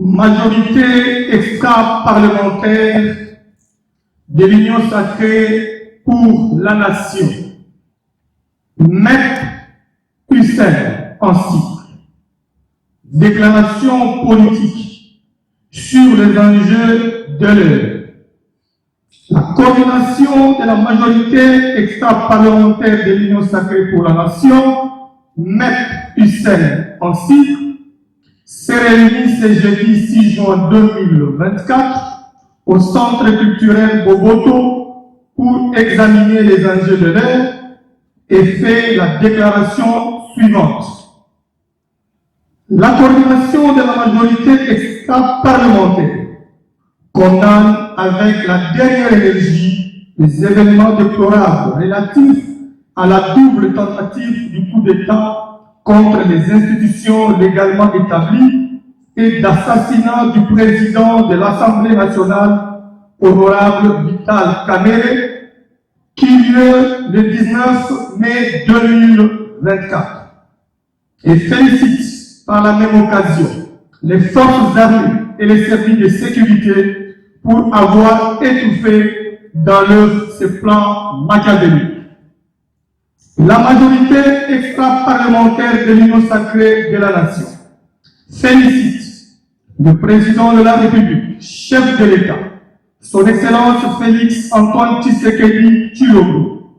majorité extra-parlementaire de l'Union sacrée pour la nation. Maître Hussein ainsi. Déclaration politique sur les enjeux de l'heure. La coordination de la majorité extra-parlementaire de l'Union sacrée pour la nation, Maître Hussein ainsi, s'est réunie ce jeudi 6 juin 2024 au Centre culturel Boboto pour examiner les enjeux de l'heure et fait la déclaration suivante. La coordination de la majorité extra-parlementaire condamne avec la dernière énergie les événements déplorables relatifs à la double tentative du coup d'État contre les institutions légalement établies et d'assassinat du président de l'Assemblée nationale, honorable Vital Kamerhe, qui eut lieu le 19 mai 2024. Et félicite par la même occasion les forces armées et les services de sécurité pour avoir étouffé dans leur ce plan machiavélique. La majorité extra-parlementaire de l'Union sacrée de la nation félicite le président de la République, chef de l'État, son Excellence Félix Antoine Tshisekedi Tshilombo,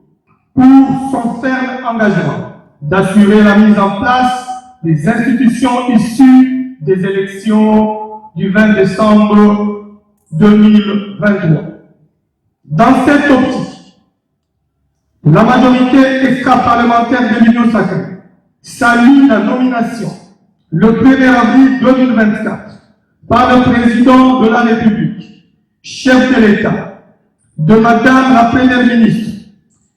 pour son ferme engagement d'assurer la mise en place des institutions issues des élections du 20 décembre 2023. Dans cette optique, la majorité extra-parlementaire de l'Union sacrée salue la nomination le 1er avril 2024 par le président de la République, chef de l'État, de Madame la Première ministre,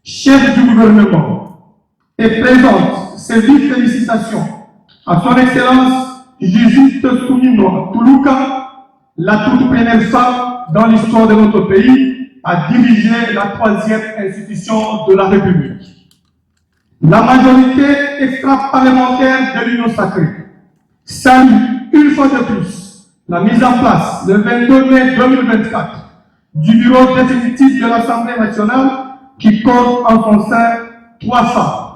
chef du gouvernement, et présente ses vives félicitations à son Excellence Judith Suminwa Tuluka, la toute première femme dans l'histoire de notre pays à diriger la 3e institution de la République. La majorité extra-parlementaire de l'Union sacrée salue une fois de plus la mise en place le 22 mai 2024 du bureau définitif de l'Assemblée nationale qui compte en son sein 3 femmes.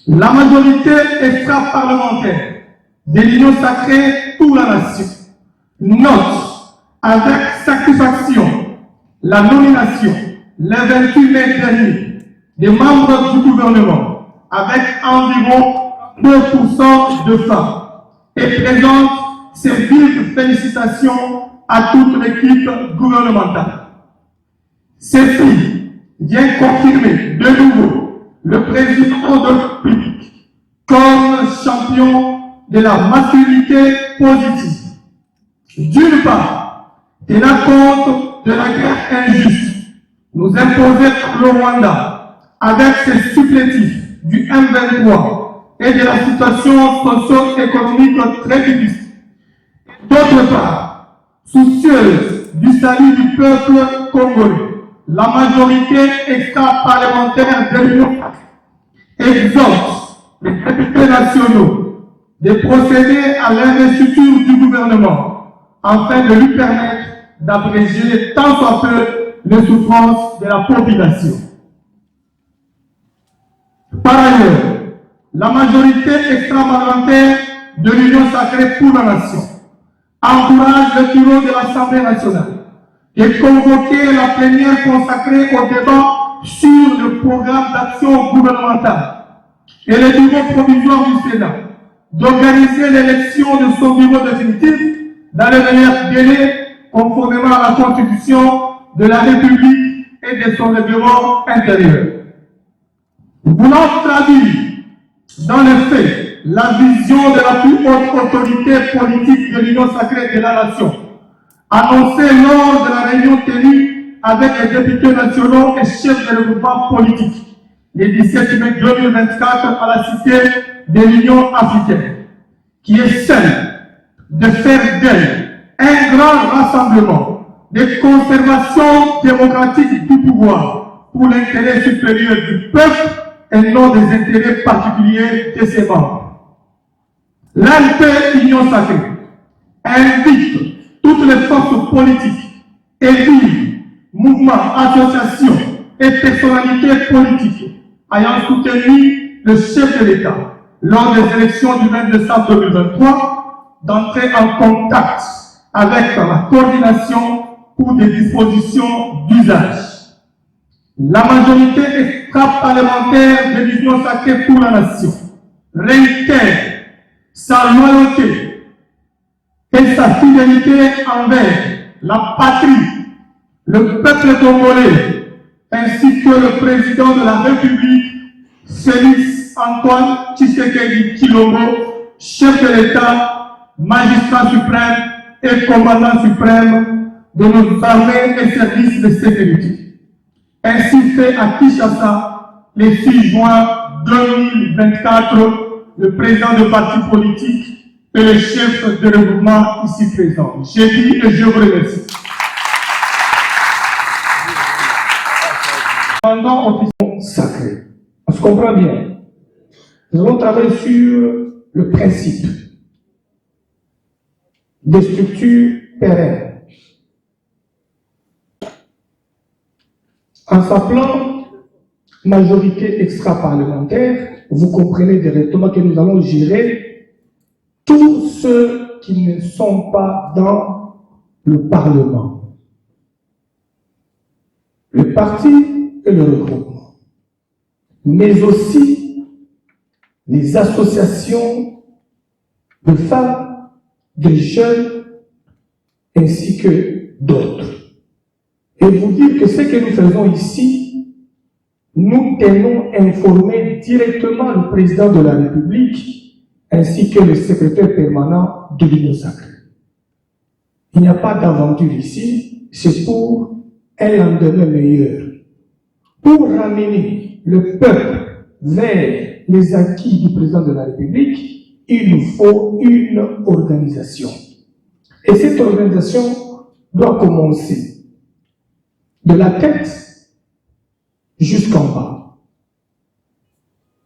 La majorité extra-parlementaire de l'Union sacrée pour la nation note avec satisfaction la nomination le 28 mai dernier des membres du gouvernement avec environ 2% de femmes et présente ses vives félicitations à toute l'équipe gouvernementale. Ceci vient confirmer de nouveau le président de la République comme champion de la masculinité positive. D'une part, tenant compte de la guerre injuste nous imposée par le Rwanda avec ses supplétifs du M23 et de la situation socio-économique très difficile. D'autre part, soucieuse du salut du peuple congolais, la majorité extra-parlementaire de l'Union exhorte les députés nationaux de procéder à l'investiture du gouvernement afin de lui permettre d'abréger tant soit peu les souffrances de la population. Par ailleurs, la majorité extra-parlementaire de l'Union sacrée pour la nation encourage le bureau de l'Assemblée nationale de convoquer la plénière consacrée au débat sur le programme d'action gouvernementale et le bureau provisoire du Sénat d'organiser l'élection de son bureau définitif dans les meilleurs délais conformément à la Constitution de la République et de son règlement intérieur. Voulant traduire dans les faits la vision de la plus haute autorité politique de l'Union sacrée de la nation, annoncée lors de la réunion tenue avec les députés nationaux et chefs de regroupement politique le 17 mai 2024 à la cité de l'Union africaine, qui est celle de faire d'elle un grand rassemblement de conservation démocratique du pouvoir pour l'intérêt supérieur du peuple et non des intérêts particuliers de ses membres. L'ALP Union sacrée invite toutes les forces politiques, élus, mouvements, associations et personnalités politiques ayant soutenu le chef de l'État lors des élections du 20 décembre 2023 d'entrer en contact avec la coordination pour des dispositions d'usage. La majorité extra-parlementaire de l'Union sacrée pour la nation réitère sa loyauté et sa fidélité envers la patrie, le peuple congolais, ainsi que le président de la République, Félix Antoine Tshisekedi Tshilombo, chef de l'État, magistrat suprême et commandant suprême de nos armées et services de sécurité. Ainsi fait à Kinshasa, le 6 juin 2024, le président de parti politique et le chef de regroupement ici présent. J'ai dit et je vous remercie. Pendant officiellement sacré, on se comprend bien. Nous allons travailler sur le principe des structures pérennes. En s'appelant majorité extra-parlementaire, vous comprenez directement que nous allons gérer tous ceux qui ne sont pas dans le Parlement, le parti et le regroupement, mais aussi les associations de femmes, de jeunes, ainsi que d'autres. Et vous dire que ce que nous faisons ici, nous tenons informer directement le président de la République ainsi que le secrétaire permanent de l'Union sacrée. Il n'y a pas d'aventure ici, c'est pour un lendemain meilleur. Pour ramener le peuple vers les acquis du président de la République, il nous faut une organisation. Et cette organisation doit commencer de la tête jusqu'en bas.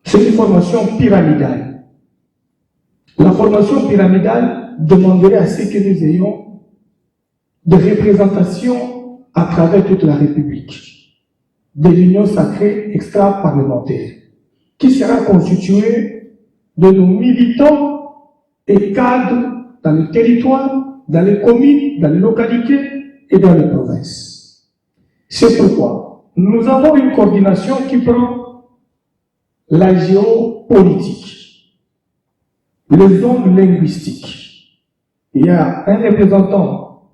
C'est une formation pyramidale. La formation pyramidale demanderait à ce que nous ayons des représentations à travers toute la République, de l'Union sacrée extra-parlementaire, qui sera constituée de nos militants et cadres dans les territoires, dans les communes, dans les localités et dans les provinces. C'est pourquoi nous avons une coordination qui prend la géopolitique, les zones linguistiques. Il y a un représentant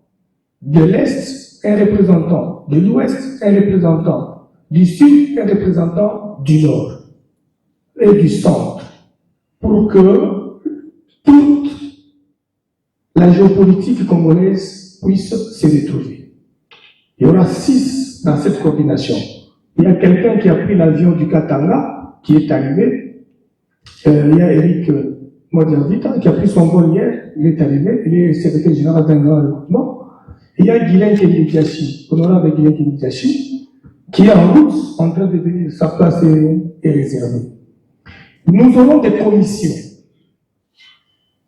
de l'Est, un représentant de l'Ouest, un représentant du Sud, un représentant du Nord et du Centre, pour que toute la géopolitique congolaise puisse se retrouver. Il y aura 6 dans cette coordination. Il y a quelqu'un qui a pris l'avion du Katanga, qui est arrivé. Il y a Eric Modiavita, qui a pris son vol hier, il est arrivé, il est secrétaire général d'un grand regroupement. Il y a Guilain Kendiachi, honorable Guilain Kendiachi, qui est en route, en train de venir, sa place est réservée. Nous aurons des commissions.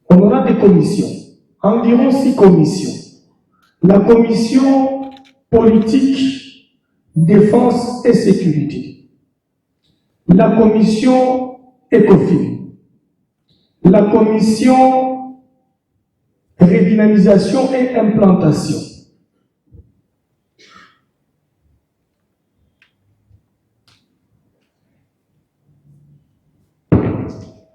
On aura des commissions, environ 6 commissions. La commission politique, défense et sécurité, la commission ECOFIN, la commission redynamisation et implantation,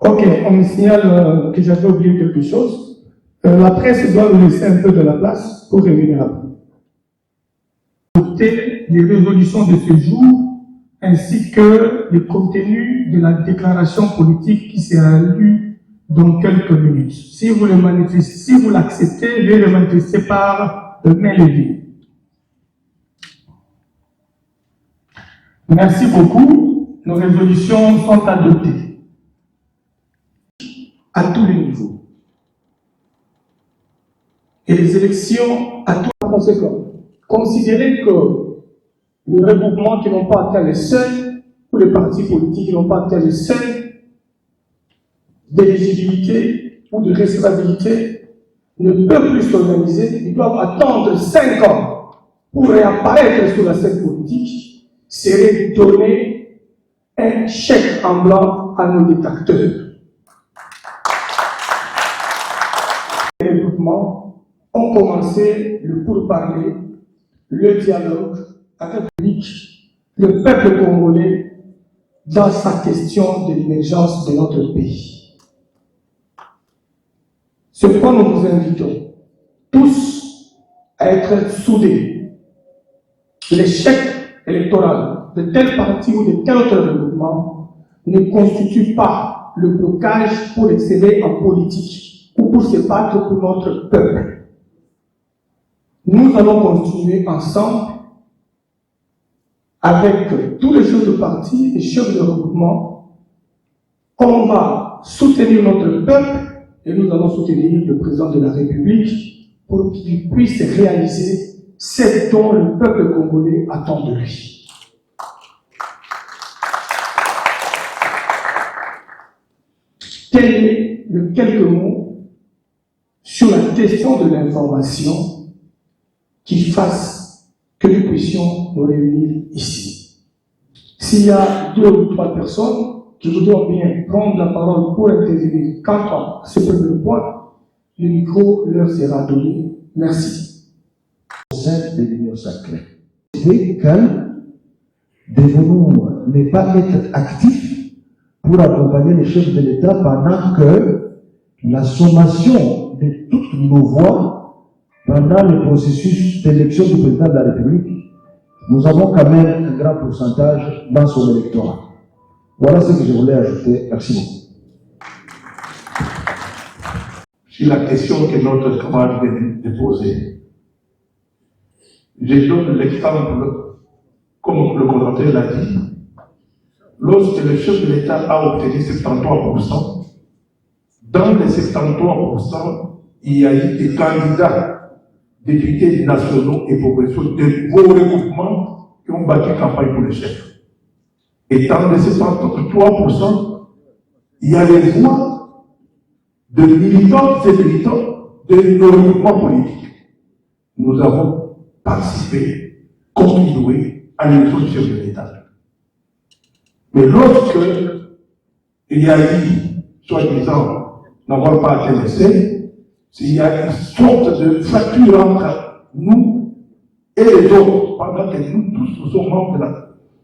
ok, on me signale que j'avais oublié quelque chose. La presse doit nous laisser un peu de la place pour revenir après. Les résolutions de ce jour ainsi que le contenu de la déclaration politique qui sera lue dans quelques minutes. Si vous le manifestez, si vous l'acceptez, veuillez le manifester par main levée. Merci beaucoup. Nos résolutions sont adoptées à tous les niveaux. Et les élections à tous les conséquences. Considérez que les regroupements qui n'ont pas atteint les seuils, ou les partis politiques qui n'ont pas atteint les seuils d'éligibilité ou de recevabilité, ne peut plus s'organiser, ils doivent attendre 5 ans pour réapparaître sur la scène politique, serait donner un chèque en blanc à nos détracteurs. Les regroupements ont commencé le pourparler, le dialogue avec le peuple congolais dans sa question de l'émergence de notre pays. C'est pourquoi nous vous invitons tous à être soudés. L'échec électoral de tel parti ou de tel autre regroupement ne constitue pas le blocage pour excéder en politique ou pour se battre pour notre peuple. Nous allons continuer ensemble avec tous les chefs de parti et chefs de regroupement. On va soutenir notre peuple et nous allons soutenir le président de la République pour qu'il puisse réaliser ce dont le peuple congolais attend de lui. Quel est le quelques mots sur la question de l'information qui fasse que nous puissions nous réunir ici. S'il y a 2 ou 3 personnes qui voudront bien prendre la parole pour intervenir quant à ce premier point, le micro leur sera donné. Merci. Au sein de l'Union sacrée, calme, devons-nous ne pas être actifs pour accompagner les chefs de l'État pendant que la sommation de toutes nos voix pendant le processus d'élection du président de la République, nous avons quand même un grand pourcentage dans son électorat. Voilà ce que je voulais ajouter. Merci beaucoup. Sur la question que notre camarade vient de poser, je donne l'exemple, comme le commentaire l'a dit, lorsque le chef de l'État a obtenu 73%, dans les 73%, il y a eu des candidats, députés nationaux et provinciaux de vos regroupements qui ont battu campagne pour le chef. Et dans les 73%, il y a les voix de militants et militants de nos regroupements politiques. Nous avons participé, contribué à l'élection du chef de l'État. Mais lorsque il y a eu, soi-disant, n'avoir pas intéressé, s'il y a une sorte de fracture entre nous et les autres, pendant que nous tous nous sommes membres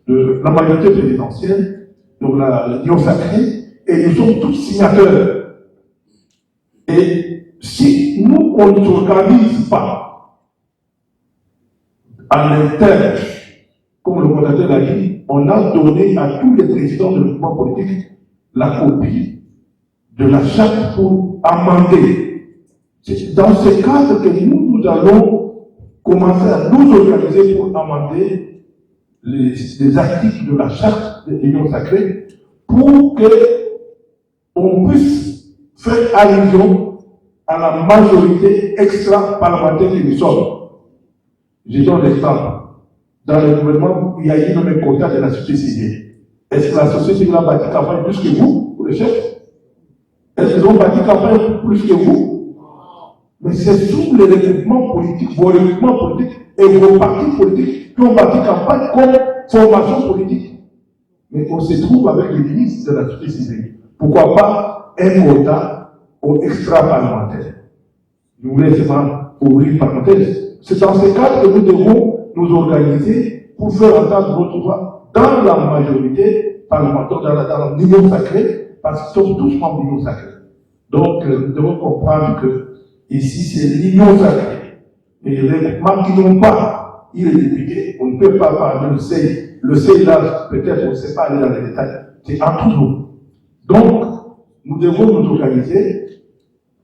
de la majorité présidentielle, donc l'Union sacrée, et nous sommes tous signataires. Et si nous, on ne s'organise pas en interne, comme le coordinateur l'a dit, on a donné à tous les présidents de mouvement politique la copie de la charte pour amender. C'est dans ce cadre que nous allons commencer à nous organiser pour amender les articles de la charte de l'Union sacrée pour qu'on puisse faire allusion à la majorité extra-parlementaire que nous sommes. Je donne l'exemple. Dans le gouvernement, il y a eu même un quota de la société civile. Est-ce que la société civile a bâti campagne plus que vous, pour le chef? Est-ce qu'ils ont bâti campagne plus que vous? Mais c'est sous les regroupements politiques, vos regroupements politiques et vos partis politiques qui ont bâti campagne comme formation politique. Mais on se trouve avec les ministres de la société civile. Pourquoi pas un quota au extra-parlementaire? Je voulais seulement ouvrir une parenthèse. C'est dans ce cadre que nous devons nous organiser pour faire entendre notre voix dans la majorité parlementaire, dans l'union sacrée, parce qu'ils sont tous membres de l'union sacrée. Donc, nous devons comprendre que ici, c'est l'union sacrée. Et les regroupements qui n'ont pas eu les députés, on ne peut pas parler le CEI. Le CEI, là, peut-être, on ne sait pas aller dans les détails. C'est entre nous. Donc, nous devons nous organiser.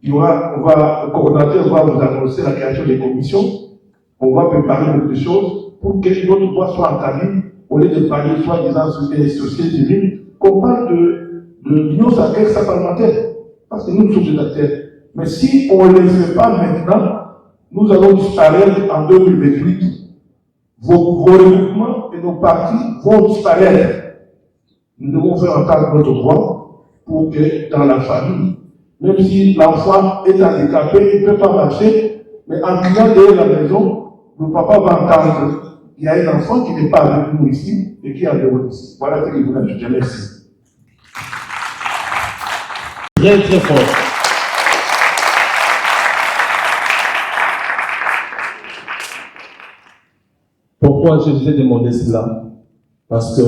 Le coordinateur va vous annoncer la création des commissions. On va préparer beaucoup de choses pour que notre voix soit entendue, au lieu de parler soi-disant sur les sociétés civiles, qu'on parle de l'union sacrée extra-parlementaire. Parce que nous sommes des acteurs. Mais si on ne le fait pas maintenant, nous allons disparaître en 2028. Vos regroupements et nos partis vont disparaître. Nous devons faire entendre notre voix pour que dans la famille, Même si l'enfant est handicapé, il ne peut pas marcher, mais en criant derrière la maison, le papa va entendre qu'il y a un enfant qui n'est pas avec nous ici et qui est en dehors ici. Voilà ce que je voulais ajouter. Merci. Très très fort. Pourquoi je vous ai demandé cela? Parce que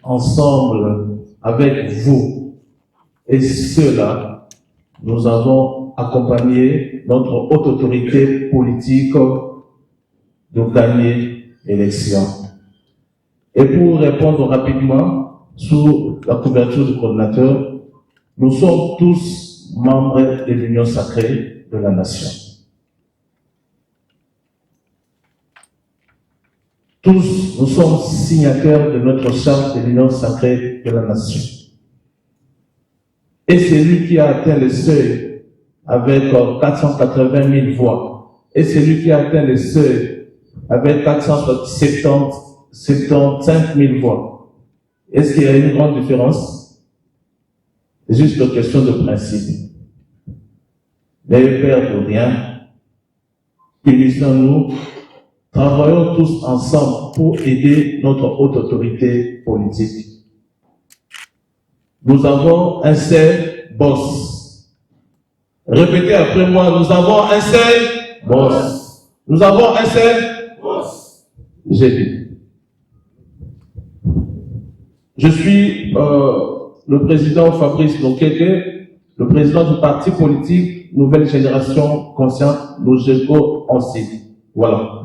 ensemble, avec vous et ceux-là, nous avons accompagné notre haute autorité politique de gagner l'élection. Et pour répondre rapidement sous la couverture du coordinateur, nous sommes tous membres de l'Union sacrée de la nation. Tous, nous sommes signataires de notre charte de l'Union sacrée de la nation. Et celui qui a atteint le seuil avec 480 000 voix, et celui qui a atteint le seuil avec 475 000 voix, est-ce qu'il y a une grande différence? C'est juste une question de principe. N'ayez peur de rien. Unissons-nous. Travaillons tous ensemble pour aider notre haute autorité politique. Nous avons un seul boss. Répétez après moi, nous avons un seul boss. Nous avons un seul boss. J'ai dit. Je suis le président Fabrice Lokeke, le président du parti politique Nouvelle Génération Consciente, Logeko Onsi. Voilà.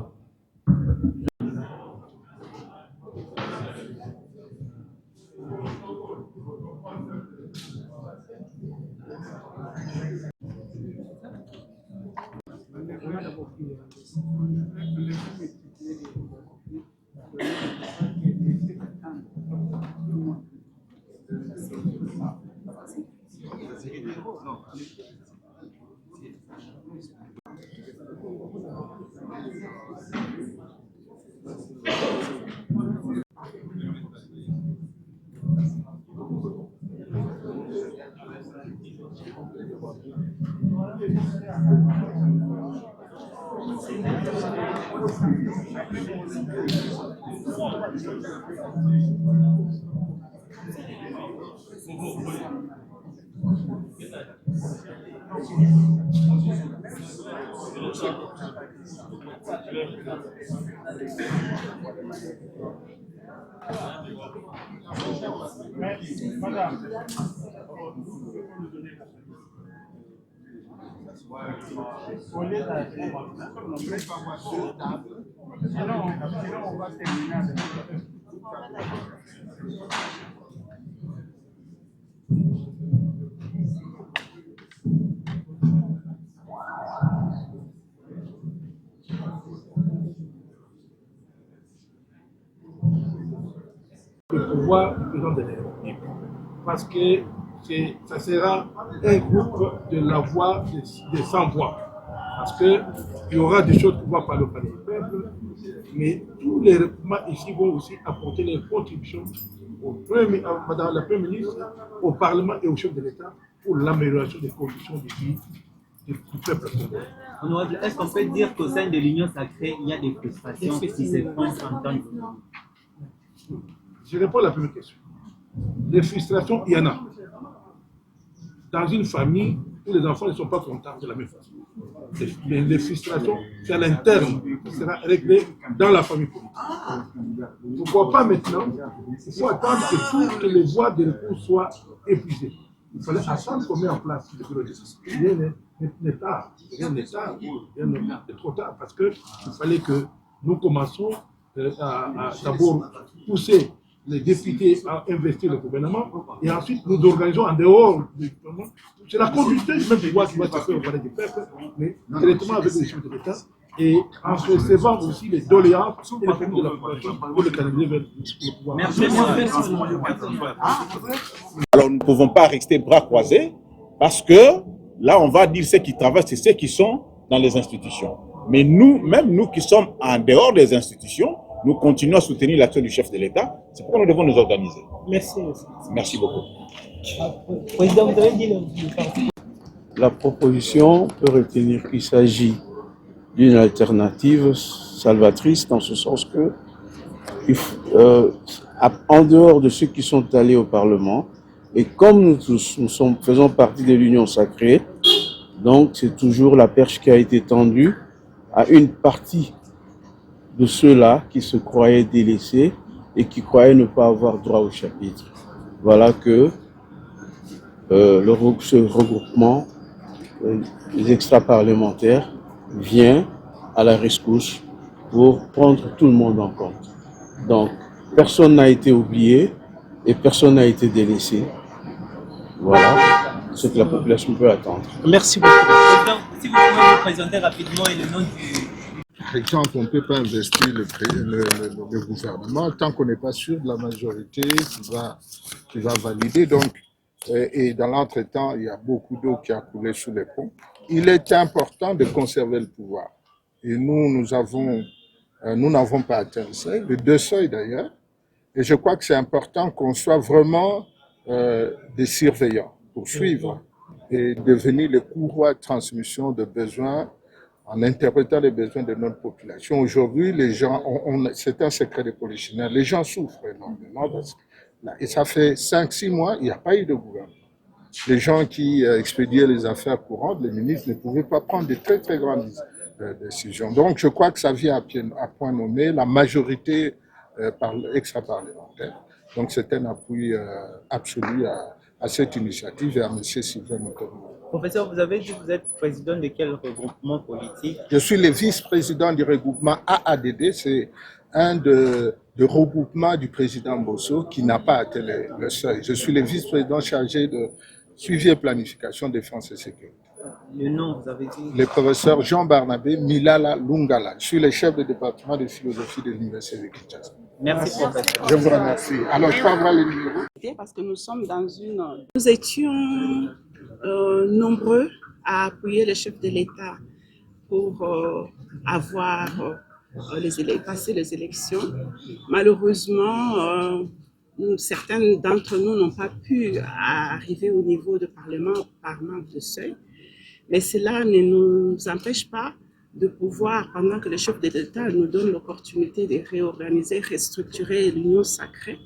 Le pouvoir du président de la République. Parce que ça sera un groupe de la voix des 100 voix. Parce qu'il y aura des choses qui vont parler au palais du peuple, mais tous les regroupements ici vont aussi apporter leurs contributions Madame la Première ministre, au Parlement et au chef de l'État pour l'amélioration des conditions de vie du peuple. Honorable, est-ce qu'on peut dire qu'au sein de l'Union sacrée, il y a des frustrations qui se font entendre? Je réponds à la première question. Les frustrations, il y en a. Dans une famille où les enfants ne sont pas contents de la même façon. Mais les frustrations, c'est à l'interne, qui sera réglé dans la famille politique. Pourquoi pas maintenant? Il faut attendre que toutes les voies de recours soient épuisées. Il fallait attendre qu'on mette en place le bureau de justice. Rien n'est tard. Rien n'est tard. Rien n'est trop tard. Parce qu'il fallait que nous commençons à d'abord pousser les députés à investir le gouvernement et ensuite nous organisons en dehors du gouvernement. C'est la conduite même du pouvoir qui va se faire au palais du peuple, mais directement avec les chefs de l'État et en recevant aussi les doléances et les familles de la population pour le canaliser vers le pouvoir. Alors nous ne pouvons pas rester bras croisés parce que là on va dire ceux qui travaillent, c'est ceux qui sont dans les institutions. Mais nous, même nous qui sommes en dehors des institutions, nous continuons à soutenir l'action du chef de l'État. C'est pourquoi nous devons nous organiser. Merci. Merci beaucoup. Président, vous avez dit le parti. la proposition peut retenir qu'il s'agit d'une alternative salvatrice dans ce sens que, en dehors de ceux qui sont allés au Parlement, et comme nous tous faisons partie de l'Union sacrée, donc c'est toujours la perche qui a été tendue à une partie de ceux-là qui se croyaient délaissés et qui croyaient ne pas avoir droit au chapitre. Voilà que ce regroupement des extra-parlementaires vient à la rescousse pour prendre tout le monde en compte. Donc, personne n'a été oublié et personne n'a été délaissé. Voilà ce que la population peut attendre. Merci beaucoup. Président, si vous pouvez vous présenter rapidement et le nom du... Par exemple, on ne peut pas investir le gouvernement tant qu'on n'est pas sûr de la majorité qui va valider. Donc, et dans l'entretemps, il y a beaucoup d'eau qui a coulé sous les ponts. Il est important de conserver le pouvoir. Et nous n'avons pas atteint le seuil, les deux seuils d'ailleurs. Et je crois que c'est important qu'on soit vraiment des surveillants pour suivre et devenir le courroie de transmission de besoins en interprétant les besoins de notre population. Aujourd'hui, les gens, c'est un secret de polichinelle, les gens souffrent énormément. Et ça fait 5-6 mois, il n'y a pas eu de gouvernement. Les gens qui expédiaient les affaires courantes, les ministres ne pouvaient pas prendre de très très grandes décisions. Donc je crois que ça vient à point nommé, la majorité extra-parlementaire. Donc c'est un appui absolu à cette initiative et à M. Sylvain Motonou. Professeur, vous avez dit que vous êtes président de quel regroupement politique? Je suis le vice-président du regroupement AADD, c'est un de regroupement du président Bosso qui n'a pas atteint le seuil. Je suis le vice-président chargé de suivi et planification défense et sécurité. Le nom, vous avez dit? Le professeur Jean-Barnabé Milala Lungala. Je suis le chef du département de philosophie de l'Université de Kinshasa. Merci, professeur. Je vous remercie. Alors, je peux avoir les numéros? Parce que nous sommes dans une... Nous étions nombreux à appuyer le chef de l'État pour passer les élections. Malheureusement, certains d'entre nous n'ont pas pu arriver au niveau de Parlement par manque de seuil. Mais cela ne nous empêche pas de pouvoir, pendant que le chef de l'État nous donne l'opportunité de réorganiser, restructurer l'Union sacrée.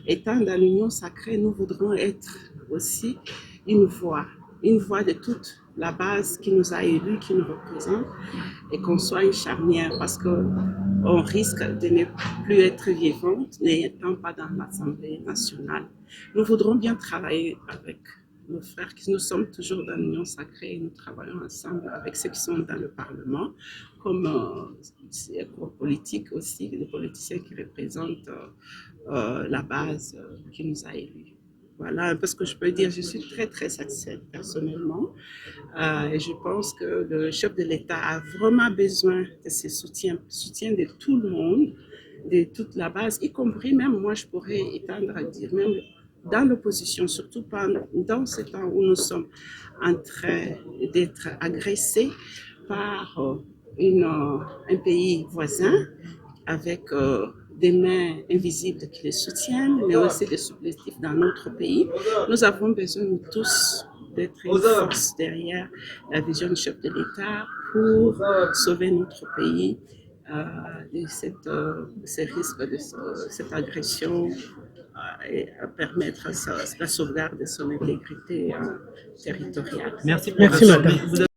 Étant dans l'Union sacrée, nous voudrons être aussi une voix de toute la base qui nous a élus, qui nous représente, et qu'on soit une charnière, parce qu'on risque de ne plus être vivante, n'étant pas dans l'Assemblée nationale. Nous voudrons bien travailler avec nos frères, nous sommes toujours dans l'Union sacrée, et nous travaillons ensemble avec ceux qui sont dans le Parlement, comme les politiques aussi, les politiciens qui représentent la base qui nous a élus. Voilà un peu ce que je peux dire. Je suis très, très satisfaite personnellement. Et je pense que le chef de l'État a vraiment besoin de ce soutien de tout le monde, de toute la base, y compris même, moi, je pourrais étendre à dire, même dans l'opposition, surtout dans ce temps où nous sommes en train d'être agressés par un pays voisin avec des mains invisibles qui les soutiennent, mais aussi des supplétifs dans notre pays. Nous avons besoin, nous tous, d'être une force derrière la vision du chef de l'État pour sauver notre pays de ces risques, de cette agression et permettre la sauvegarde de son intégrité territoriale. Merci, madame.